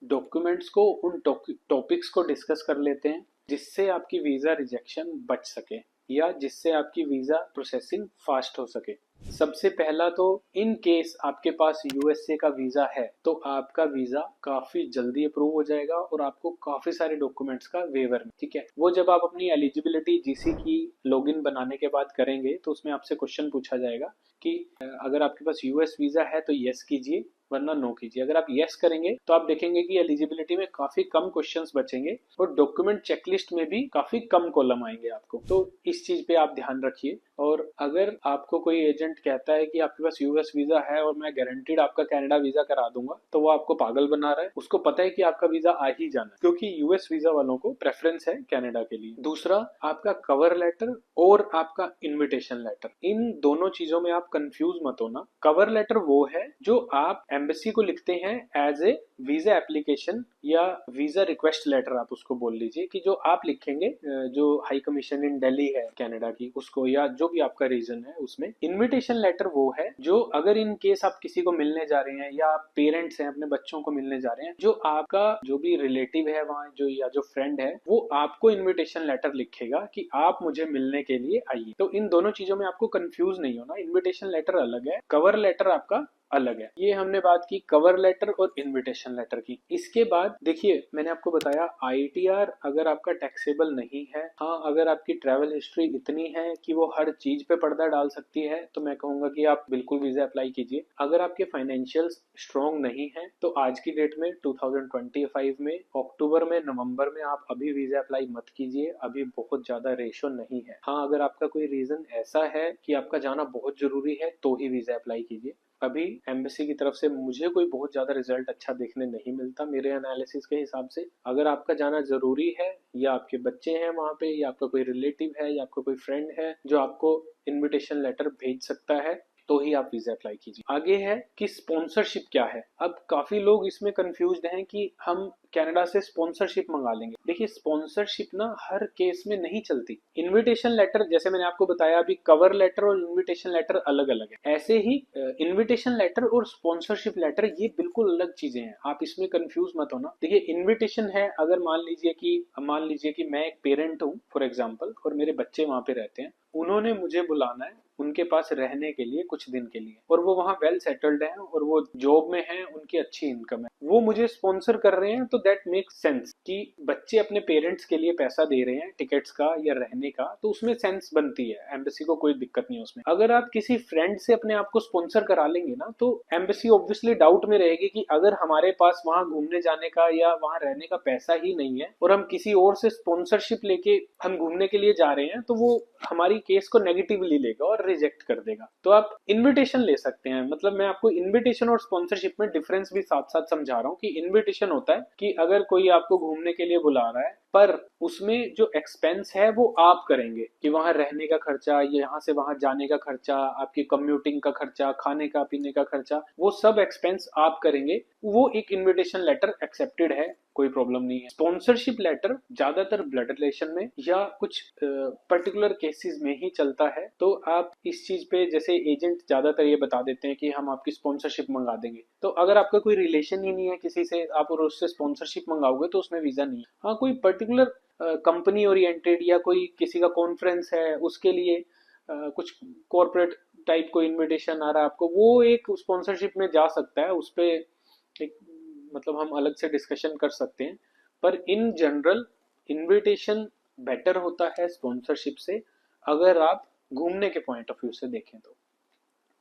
डॉक्यूमेंट्स को, उन टॉपिक्स को डिस्कस कर लेते हैं जिससे आपकी वीज़ा रिजेक्शन बच सके, या जिससे आपकी वीज़ा प्रोसेसिंग फास्ट हो सके। सबसे पहला तो, इन केस आपके पास यूएसए का वीज़ा है तो आपका वीज़ा काफ़ी जल्दी अप्रूव हो जाएगा और आपको काफ़ी सारे डॉक्यूमेंट्स का वेवर, ठीक है। वो जब आप अपनी एलिजिबिलिटी जीसी की लॉगिन बनाने के बाद करेंगे तो उसमें आपसे क्वेश्चन पूछा जाएगा कि अगर आपके पास यूएस वीज़ा है तो यस कीजिए, वरना नो कीजिए। अगर आप यस करेंगे तो आप देखेंगे कि एलिजिबिलिटी में काफी कम क्वेश्चंस बचेंगे और डॉक्यूमेंट चेकलिस्ट में भी काफी कम कॉलम आएंगे आपको। तो इस चीज पे आप ध्यान रखिए। और अगर आपको कोई एजेंट कहता है कि आपके पास यूएस वीजा है और मैं गारंटीड आपका कनाडा वीजा करा दूंगा, तो वो आपको पागल बना रहा है। उसको पता है कि आपका वीजा आ ही जाना है, क्योंकि यूएस वीजा वालों को प्रेफरेंस है कनाडा के लिए। दूसरा, आपका कवर लेटर और आपका इनविटेशन लेटर, इन दोनों चीजों में आप कंफ्यूज मत होना। कवर लेटर वो है जो आप एम्बेसी को लिखते हैं एज ए वीजा एप्लीकेशन या वीजा रिक्वेस्ट लेटर, आप उसको बोल लीजिए, कि जो आप लिखेंगे जो हाई कमीशन इन दिल्ली है कनाडा की, उसको, या जो भी आपका रीजन है उसमें। इनविटेशन लेटर वो है जो अगर इन केस आप किसी को मिलने जा रहे हैं या आप पेरेंट्स हैं अपने बच्चों को मिलने जा रहे हैं, जो आपका जो भी रिलेटिव है वहाँ, जो या जो फ्रेंड है, वो आपको इनविटेशन लेटर लिखेगा कि आप मुझे मिलने के लिए आइए। तो इन दोनों चीजों में आपको कंफ्यूज नहीं होना। इनविटेशन लेटर अलग है, कवर लेटर आपका अलग है। ये हमने बात की कवर लेटर और इनविटेशन लेटर की। इसके बाद देखिए, मैंने आपको बताया आईटीआर अगर आपका टैक्सेबल नहीं है, हाँ अगर आपकी ट्रैवल हिस्ट्री इतनी है कि वो हर चीज पे पर्दा डाल सकती है, तो मैं कहूंगा कि आप बिल्कुल वीजा अप्लाई कीजिए। अगर आपके फाइनेंशियल्स स्ट्रॉन्ग नहीं है तो आज की डेट में 2025 में अक्टूबर में, नवंबर में आप अभी वीजा अप्लाई मत कीजिए। अभी बहुत ज्यादा रेशो नहीं है। हाँ, अगर आपका कोई रीजन ऐसा है कि आपका जाना बहुत जरूरी है तो ही वीजा अप्लाई कीजिए। अभी एम्बेसी की तरफ से मुझे कोई बहुत ज्यादा रिजल्ट अच्छा देखने नहीं मिलता मेरे एनालिसिस के हिसाब से। अगर आपका जाना जरूरी है, या आपके बच्चे हैं वहां पे, या आपका कोई रिलेटिव है, या आपका कोई फ्रेंड है जो आपको इनविटेशन लेटर भेज सकता है, तो ही आप वीजा अप्लाई कीजिए। आगे है कि स्पॉन्सरशिप क्या है। अब काफी लोग इसमें कंफ्यूज्ड हैं कि हम कनाडा से स्पॉन्सरशिप मंगा लेंगे। देखिए स्पॉन्सरशिप ना हर केस में नहीं चलती। इनविटेशन लेटर, जैसे मैंने आपको बताया अभी, कवर लेटर और इनविटेशन लेटर अलग अलग है, ऐसे ही इनविटेशन लेटर और स्पॉन्सरशिप लेटर ये बिल्कुल अलग चीजें हैं, आप इसमें कंफ्यूज मत होना। देखिए इनविटेशन है, अगर मान लीजिए कि मैं एक पेरेंट हूँ फॉर एग्जाम्पल, और मेरे बच्चे वहां पे रहते हैं, उन्होंने मुझे बुलाना है उनके पास रहने के लिए कुछ दिन के लिए, और वो वहाँ वेल सेटल्ड हैं और वो जॉब में हैं, उनकी अच्छी इनकम है, वो मुझे स्पॉन्सर कर रहे हैं, तो दैट मेक्स सेंस कि बच्चे अपने पेरेंट्स के लिए पैसा दे रहे हैं टिकट्स का या रहने का, तो उसमें सेंस बनती है, एम्बेसी को कोई दिक्कत नहीं है उसमें। अगर आप किसी फ्रेंड से अपने आप को स्पॉन्सर करा लेंगे ना, तो एम्बेसी ऑब्वियसली डाउट में रहेगी कि अगर हमारे पास वहां घूमने जाने का या वहां रहने का पैसा ही नहीं है और हम किसी और से स्पॉन्सरशिप लेके हम घूमने के लिए जा रहे हैं, तो वो हमारी केस को नेगेटिवली लेगा और रिजेक्ट कर देगा। तो आप इनविटेशन ले सकते हैं, मतलब मैं आपको इनविटेशन और स्पॉन्सरशिप में डिफरेंस भी साथ साथ समझा रहा हूँ कि इनविटेशन होता है कि अगर कोई आपको घूमने के लिए बुला रहा है, पर उसमें जो एक्सपेंस है वो आप करेंगे, कि वहां रहने का खर्चा, यहाँ से वहां जाने का खर्चा, आपकी कम्यूटिंग का खर्चा, खाने का पीने का खर्चा, वो सब एक्सपेंस आप करेंगे, वो एक इनविटेशन लेटर एक्सेप्टेड है, कोई प्रॉब्लम नहीं है। स्पॉन्सरशिप लेटर ज्यादातर ब्लड रिलेशन में या कुछ पर्टिकुलर केसेस में ही चलता है, तो आप इस चीज पे, जैसे एजेंट ज्यादातर ये बता देते हैं कि हम आपकी स्पॉन्सरशिप मंगा देंगे, तो अगर आपका कोई रिलेशन ही नहीं है किसी से, आप और उससे स्पॉन्सरशिप मंगाओगे तो उसमें वीजा नहीं है। हाँ, कोई पर्टिकुलर कंपनी ओरिएंटेड या कोई किसी का कॉन्फ्रेंस है उसके लिए कुछ कॉर्पोरेट टाइप को इनविटेशन आ रहा है आपको, वो एक स्पॉन्सरशिप में जा सकता है, उस पर एक मतलब हम अलग से डिस्कशन कर सकते हैं। पर इन जनरल इनविटेशन बेटर होता है स्पॉन्सरशिप से, अगर आप घूमने के पॉइंट ऑफ व्यू से देखें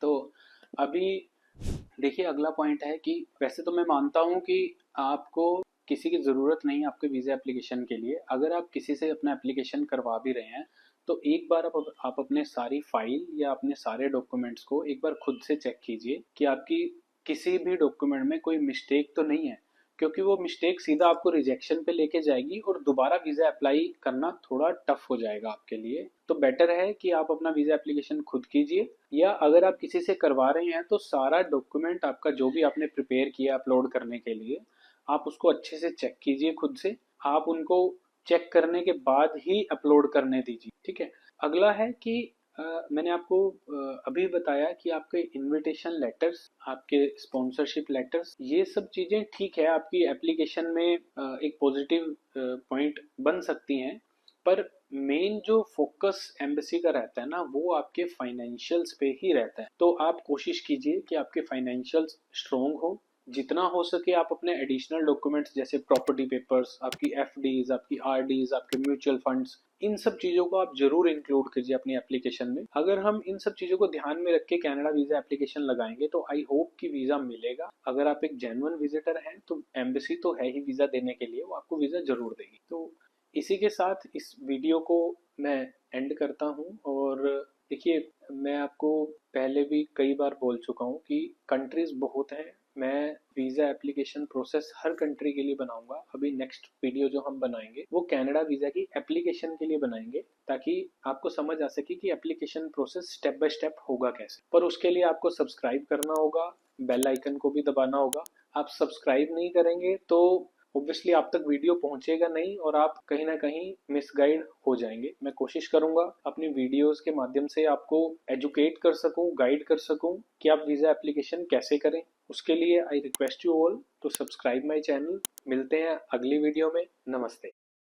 तो अभी देखिए अगला पॉइंट है कि वैसे तो मैं मानता हूं कि आपको किसी की ज़रूरत नहीं है आपके वीज़ा एप्लीकेशन के लिए। अगर आप किसी से अपना एप्लीकेशन करवा भी रहे हैं, तो एक बार आप अपने सारी फाइल या अपने सारे डॉक्यूमेंट्स को एक बार खुद से चेक कीजिए कि आपकी किसी भी डॉक्यूमेंट में कोई मिस्टेक तो नहीं है, क्योंकि वो मिस्टेक सीधा आपको रिजेक्शन पे लेके जाएगी और दोबारा वीज़ा अप्लाई करना थोड़ा टफ हो जाएगा आपके लिए। तो बेटर है कि आप अपना वीज़ा एप्लीकेशन खुद कीजिए, या अगर आप किसी से करवा रहे हैं तो सारा डॉक्यूमेंट आपका जो भी आपने प्रिपेयर किया अपलोड करने के लिए, आप उसको अच्छे से चेक कीजिए खुद से। आप उनको चेक करने के बाद ही अपलोड करने दीजिए, ठीक है। अगला है कि मैंने आपको अभी बताया कि आपके इनविटेशन लेटर्स, आपके स्पॉन्सरशिप लेटर्स, ये सब चीज़ें ठीक है, आपकी एप्लीकेशन में एक पॉजिटिव पॉइंट बन सकती हैं, पर मेन जो फोकस एम्बेसी का रहता है ना, वो आपके फाइनेंशियल्स पे ही रहता है। तो आप कोशिश कीजिए कि आपके फाइनेंशियल्स स्ट्रोंग हो, जितना हो सके आप अपने एडिशनल डॉक्यूमेंट्स जैसे प्रॉपर्टी पेपर्स, आपकी एफडीज, आपकी आरडीज, आपके म्यूचुअल फंड्स, इन सब चीज़ों को आप जरूर इंक्लूड कीजिए अपनी एप्लीकेशन में। अगर हम इन सब चीज़ों को ध्यान में रख के कनाडा वीज़ा एप्लीकेशन लगाएंगे तो आई होप कि वीज़ा मिलेगा। अगर आप एक जेन्युइन विजिटर हैं तो एम्बेसी तो है ही वीज़ा देने के लिए, वो आपको वीज़ा जरूर देगी। तो इसी के साथ इस वीडियो को मैं एंड करता हूँ। और देखिए मैं आपको पहले भी कई बार बोल चुका हूँ कि कंट्रीज बहुत हैं, मैं वीज़ा एप्लीकेशन प्रोसेस हर कंट्री के लिए बनाऊंगा। अभी नेक्स्ट वीडियो जो हम बनाएंगे वो कनाडा वीज़ा की एप्लीकेशन के लिए बनाएंगे, ताकि आपको समझ आ सके कि application process step by step होगा कैसे। पर उसके लिए आपको सब्सक्राइब करना होगा, बेल आइकन को भी दबाना होगा। आप सब्सक्राइब नहीं करेंगे तो ऑब्वियसली आप तक वीडियो पहुंचेगा नहीं और आप कहीं ना कहीं मिसगाइड हो जाएंगे। मैं कोशिश करूंगा अपनी वीडियोस के माध्यम से आपको एजुकेट कर सकूं, गाइड कर सकूं कि आप वीज़ा एप्लीकेशन कैसे करें। उसके लिए I request you all to subscribe my channel. मिलते हैं अगली वीडियो में। नमस्ते।